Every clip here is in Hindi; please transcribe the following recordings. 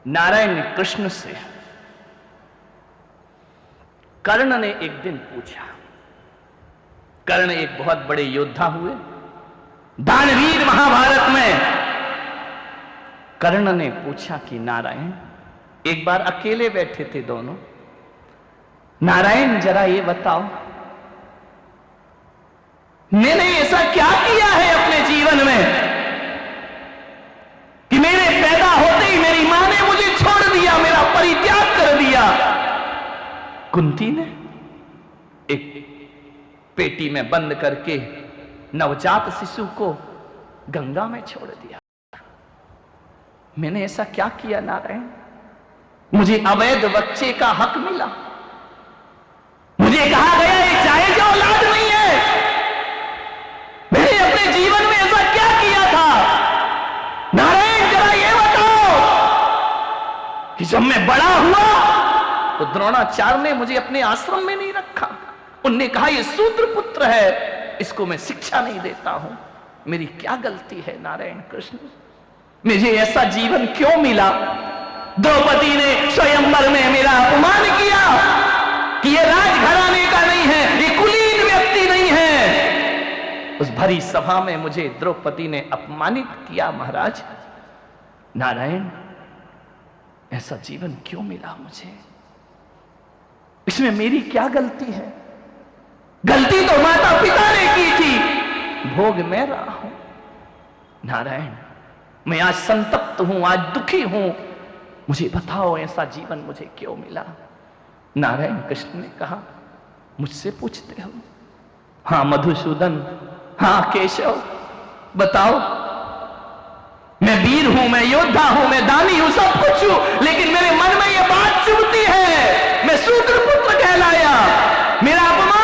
नारायण ने कृष्ण से कर्ण ने एक दिन पूछा। कर्ण एक बहुत बड़े योद्धा हुए, दानवीर महाभारत में। कर्ण ने पूछा कि नारायण, एक बार अकेले बैठे थे दोनों, नारायण जरा ये बताओ, मैंने ऐसा क्या किया है अपने जीवन में कि मेरे पैदा होते ही मेरी मां ने मुझे छोड़ दिया, मेरा परित्याग कर दिया। कुंती ने एक पेटी में बंद करके नवजात शिशु को गंगा में छोड़ दिया। मैंने ऐसा क्या किया नारायण? मुझे अवैध बच्चे का हक मिला, मुझे कहा गया ये जायज औलाद नहीं है। मैंने अपने जीवन में ऐसा क्या किया था नारायण, जरा ये बताओ कि जब मैं बड़ा हुआ तो द्रोणाचार्य ने मुझे अपने आश्रम में नहीं रखा। उनने कहा ये शूद्र पुत्र है, इसको मैं शिक्षा नहीं देता हूं। मेरी क्या गलती है नारायण कृष्ण? मुझे ऐसा जीवन क्यों मिला? द्रौपदी ने स्वयंवर में मेरा अपमान किया कि ये राजघराने का नहीं है, ये कुलीन व्यक्ति नहीं है। उस भरी सभा में मुझे द्रौपदी ने अपमानित किया। महाराज नारायण, ऐसा जीवन क्यों मिला मुझे? इसमें मेरी क्या गलती है? गलती तो माता पिता ने की थी, भोग मैं रहा हूं। नारायण, मैं आज संतप्त हूं, आज दुखी हूं, मुझे बताओ ऐसा जीवन मुझे क्यों मिला? नारायण कृष्ण ने कहा, मुझसे पूछते हो? हां मधुसूदन, हां केशव, बताओ। मैं वीर हूं, मैं योद्धा हूं, मैं दानी हूं, सब कुछ हूं, लेकिन मेरे मन में यह बात चुभती है, मैं शूद्र पुत्र कहलाया, मेरा अपमान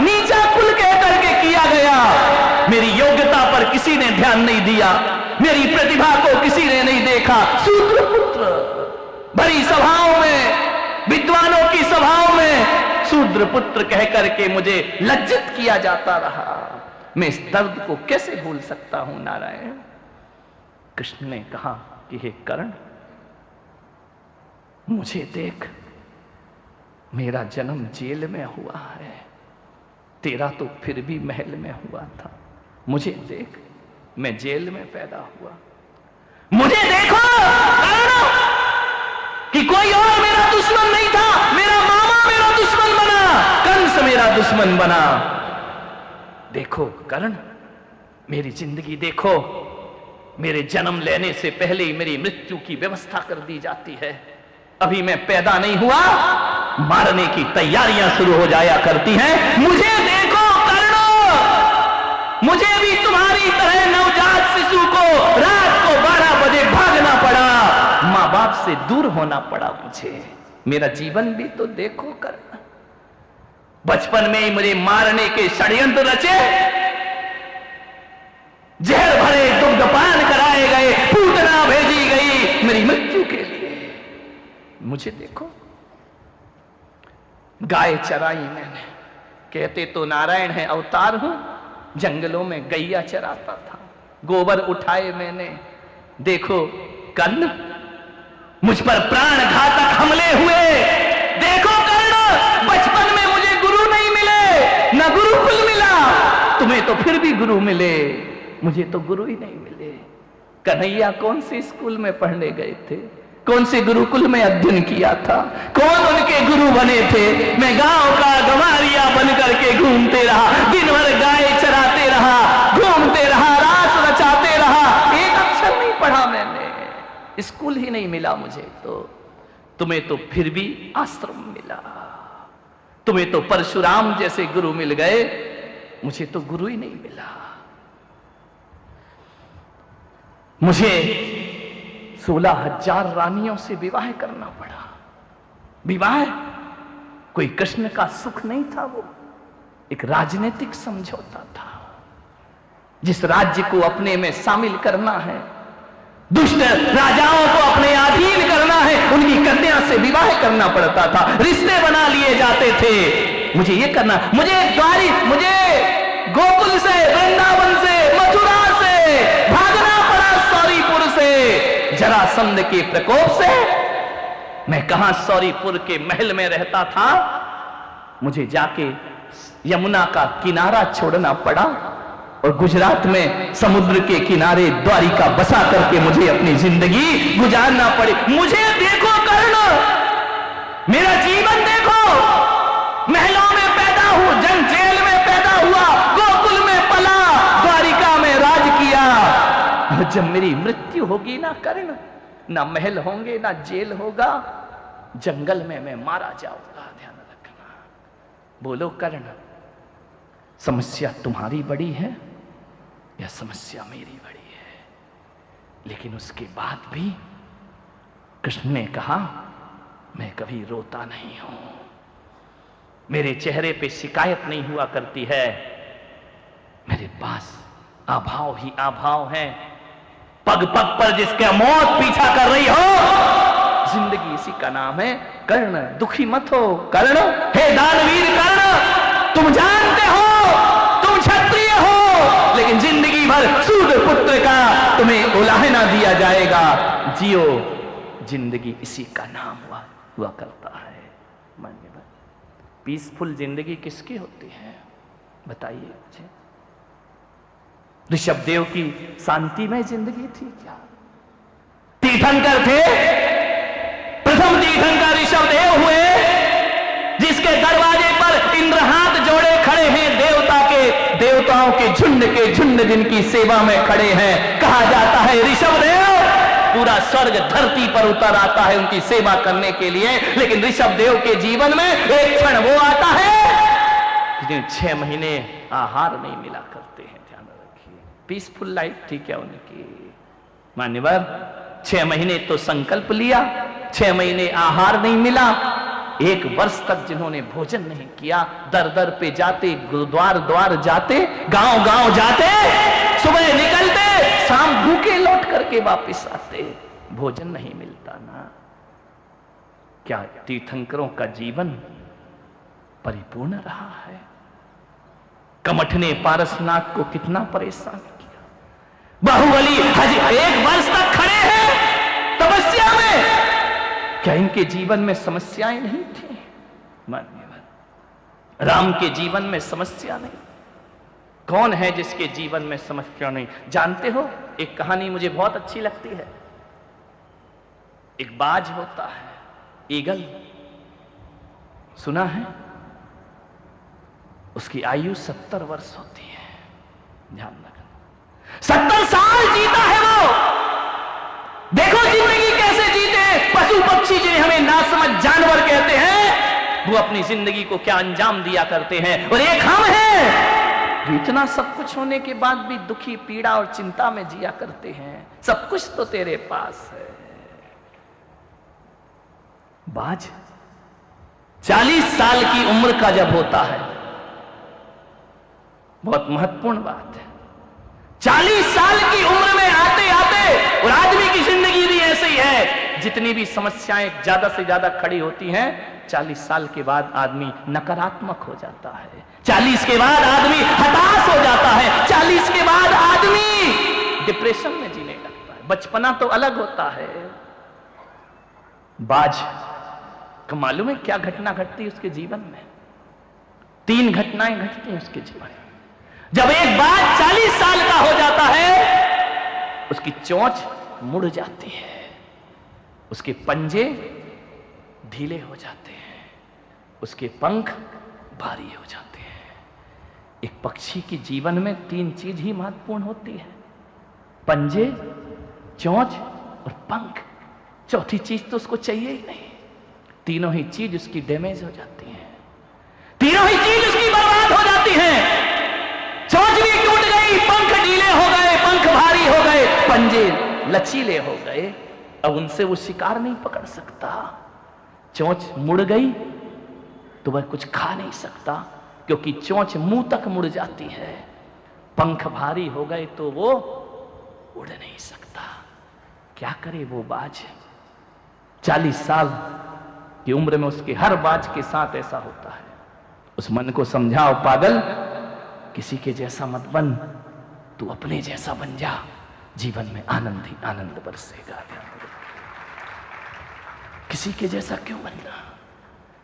नीचा कुल कह करके किया गया, मेरी योग्यता पर किसी ने ध्यान नहीं दिया, मेरी प्रतिभा को किसी ने नहीं देखा। शूद्र पुत्र, बड़ी सभाओं में, विद्वानों की सभाओं में शूद्र पुत्र कह करके मुझे लज्जित किया जाता रहा। मैं इस दर्द को कैसे भूल सकता हूं नारायण? कृष्ण ने कहा कि हे कर्ण, मुझे देख, मेरा जन्म जेल में हुआ है, तेरा तो फिर भी महल में हुआ था। मुझे देख, मैं जेल में पैदा हुआ। मुझे देखो कर्ण, कि कोई और मेरा दुश्मन नहीं था, मेरा मामा मेरा दुश्मन बना, कंस मेरा दुश्मन बना। देखो कर्ण, मेरी जिंदगी देखो, मेरे जन्म लेने से पहले ही मेरी मृत्यु की व्यवस्था कर दी जाती है। अभी मैं पैदा नहीं हुआ, मारने की तैयारियां शुरू हो जाया करती हैं। मुझे देखो कर्ण, मुझे भी तुम्हारी तरह नवजात शिशु को रात को 12 बजे भागना पड़ा, मां बाप से दूर होना पड़ा मुझे। मेरा जीवन भी तो देखो कर्ण, बचपन में ही मुझे मारने के षड्यंत्र रचे, जहर भरे दुग्धपान कराए गए, पूतना भेजी गई मेरी मृत्यु के लिए। मुझे देखो, गाय चराई मैंने, कहते तो नारायण है अवतार हूं, जंगलों में गैया चराता था, गोबर उठाए मैंने। देखो कर्ण, मुझ पर प्राण घातक हमले हुए। देखो कर्ण, बचपन में मुझे गुरु नहीं मिले, न गुरुकुल मिला, तुम्हें तो फिर भी गुरु मिले, मुझे तो गुरु ही नहीं मिले। कन्हैया कौन से स्कूल में पढ़ने गए थे, कौन से गुरुकुल में अध्ययन किया था, कौन उनके गुरु बने थे? मैं गांव का गंवारिया बन करके घूमते रहा, दिन भर गाय चराते रहा, घूमते रहा, रास रचाते रहा, एक अक्षर नहीं पढ़ा मैंने, स्कूल ही नहीं मिला मुझे। तो तुम्हें तो फिर भी आश्रम मिला, तुम्हें तो परशुराम जैसे गुरु मिल गए, मुझे तो गुरु ही नहीं मिला। मुझे 16,000 रानियों से विवाह करना पड़ा। विवाह कोई कृष्ण का सुख नहीं था, वो एक राजनीतिक समझौता था। जिस राज्य को अपने में शामिल करना है, दुष्ट राजाओं को अपने अधीन करना है, उनकी कन्या से विवाह करना पड़ता था, रिश्ते बना लिए जाते थे। मुझे ये करना, मुझे गोकुल से, वृंदावन से, मथुरा से भागना पड़ा, सौरीपुर से, जरासंध के प्रकोप से। मैं कहां सौरीपुर के महल में रहता था, मुझे जाके यमुना का किनारा छोड़ना पड़ा और गुजरात में समुद्र के किनारे द्वारिका बसा करके मुझे अपनी जिंदगी गुजारना पड़ी। मुझे देखो कर्ण, मेरा जीवन देखो, महलों में पैदा हुआ, जेल में पैदा हुआ, गोकुल में पला, द्वारिका में राज किया। और जब मेरी मृत्यु होगी ना कर्ण, ना महल होंगे ना जेल होगा, जंगल में मैं मारा जाऊंगा। ध्यान रखना। बोलो कर्ण, समस्या तुम्हारी बड़ी है या समस्या मेरी बड़ी है? लेकिन उसके बाद भी कृष्ण ने कहा, मैं कभी रोता नहीं हूं, मेरे चेहरे पे शिकायत नहीं हुआ करती है, मेरे पास अभाव ही अभाव है। पग पग पर जिसके मौत पीछा कर रही हो, जिंदगी इसी का नाम है कर्ण। दुखी मत हो कर्ण। हे दानवीर कर्ण, तुम जानते हो तुम क्षत्रिय हो, लेकिन जिंदगी भर शूद्र पुत्र का तुम्हें उलाहना दिया जाएगा। जियो, जिंदगी इसी का नाम हुआ करता है। मान्यवर, पीसफुल जिंदगी किसकी होती है बताइए मुझे? ऋषभदेव की शांतिमय जिंदगी थी क्या? तीर्थंकर थे, प्रथम तीर्थंकर ऋषभदेव हुए, जिसके दरवाजे पर इंद्र हाथ जोड़े खड़े हैं, देवताओं के झुंड जिनकी सेवा में खड़े हैं। कहा जाता है ऋषभदेव, पूरा स्वर्ग धरती पर उतर आता है उनकी सेवा करने के लिए। लेकिन ऋषभदेव के जीवन में एक क्षण वो आता है जिन्हें 6 महीने आहार नहीं मिला करते हैं। ध्यान रखिए, पीसफुल लाइफ थी क्या उनकी? मान्यवर, 6 महीने तो संकल्प लिया, 6 महीने आहार नहीं मिला, 1 वर्ष तक जिन्होंने भोजन नहीं किया, दर दर पे जाते, गुरुद्वार द्वार जाते, गांव गांव जाते, सुबह निकलते, शाम भूखे लौट करके वापस आते, भोजन नहीं मिलता ना। क्या तीर्थंकरों का जीवन परिपूर्ण रहा है? कमठ ने पारसनाथ को कितना परेशान किया। बाहुबली 1 वर्ष तक खड़े हैं तपस्या में, क्या इनके जीवन में समस्याएं नहीं थी? मान्यवर, राम के जीवन में समस्या नहीं। कौन है जिसके जीवन में समस्या नहीं? जानते हो, एक कहानी मुझे बहुत अच्छी लगती है। एक बाज होता है, ईगल, सुना है? उसकी आयु 70 वर्ष होती है। ध्यान रखना, 70 साल जीता है वो। देखो जिंदगी कैसे जीते। पशु पक्षी जिन्हें हमें नासमझ जानवर कहते हैं, वो अपनी जिंदगी को क्या अंजाम दिया करते हैं। और एक हम हैं जो इतना सब कुछ होने के बाद भी दुखी, पीड़ा और चिंता में जिया करते हैं। सब कुछ तो तेरे पास है। बाज 40 साल की उम्र का जब होता है, बहुत महत्वपूर्ण बात है, 40 साल की उम्र में आते आते, और आदमी की जिंदगी भी ऐसे ही है, जितनी भी समस्याएं ज्यादा से ज्यादा खड़ी होती हैं, 40 साल के बाद आदमी नकारात्मक हो जाता है, 40 के बाद आदमी हताश हो जाता है, 40 के बाद आदमी डिप्रेशन में जीने लगता है। बचपना तो अलग होता है। बाज को मालूम है क्या घटना घटती है उसके जीवन में? 3 घटनाएं घटती हैं उसके जीवन में। जब एक बाज 40 साल का हो जाता है, उसकी चोंच मुड़ जाती है, उसके पंजे ढीले हो जाते हैं, उसके पंख भारी हो जाते हैं। एक पक्षी के जीवन में 3 चीज ही महत्वपूर्ण होती है, पंजे, चोंच और पंख। चौथी चीज तो उसको चाहिए ही नहीं। तीनों ही चीज उसकी डैमेज हो जाती है, तीनों ही चीज उसकी बर्बाद हो जाती है। चोंच भी टूट गई, पंख ढीले हो गए, पंख भारी हो गए, पंजे लचीले हो गए, अब उनसे वो शिकार नहीं पकड़ सकता। चोंच मुड़ गई तो वह कुछ खा नहीं सकता, क्योंकि चोंच मुंह तक मुड़ जाती है। पंख भारी हो गए तो वो उड़ नहीं सकता। क्या करे वो बाज? 40 साल की उम्र में उसके हर बाज के साथ ऐसा होता है। उस मन को समझाओ, पागल, किसी के जैसा मत बन, तू अपने जैसा बन जा। जीवन में आनंद ही आनंद बरसेगा। किसी के जैसा क्यों बनना?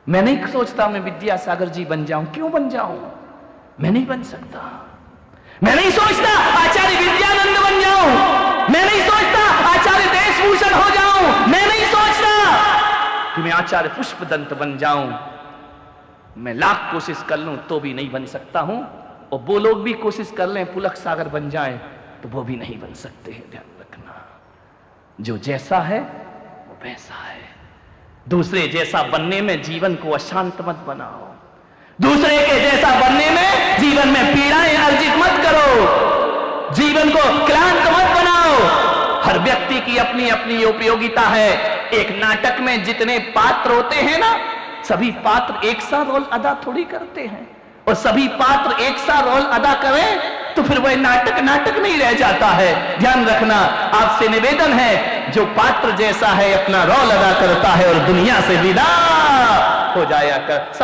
मैं नहीं सोचता मैं विद्यासागर जी बन जाऊं, क्यों बन जाऊं? मैं नहीं बन सकता। मैं नहीं सोचता आचार्य विद्यानंद बन जाऊं, मैं नहीं सोचता आचार्य देशभूषण हो जाऊं, मैं नहीं सोचता कि मैं आचार्य पुष्पदंत बन जाऊं। मैं लाख कोशिश कर लूं तो भी नहीं बन सकता हूं, और वो लोग भी कोशिश कर लें पुलक सागर बन जाएं तो वो भी नहीं बन सकते हैं। ध्यान रखना, जो जैसा है वो वैसा है। दूसरे जैसा बनने में जीवन को अशांत मत बनाओ, दूसरे के जैसा बनने में जीवन में पीड़ाएं अर्जित मत करो, जीवन को क्लांत मत बनाओ। हर व्यक्ति की अपनी अपनी उपयोगिता है। एक नाटक में जितने पात्र होते हैं ना, सभी पात्र एक सा रोल अदा थोड़ी करते हैं, और सभी पात्र एक सा रोल अदा करें तो फिर वह नाटक नाटक नहीं रह जाता है। ध्यान रखना, आपसे निवेदन है, जो पात्र जैसा है अपना रोल अदा करता है और दुनिया से विदा हो जाया कर।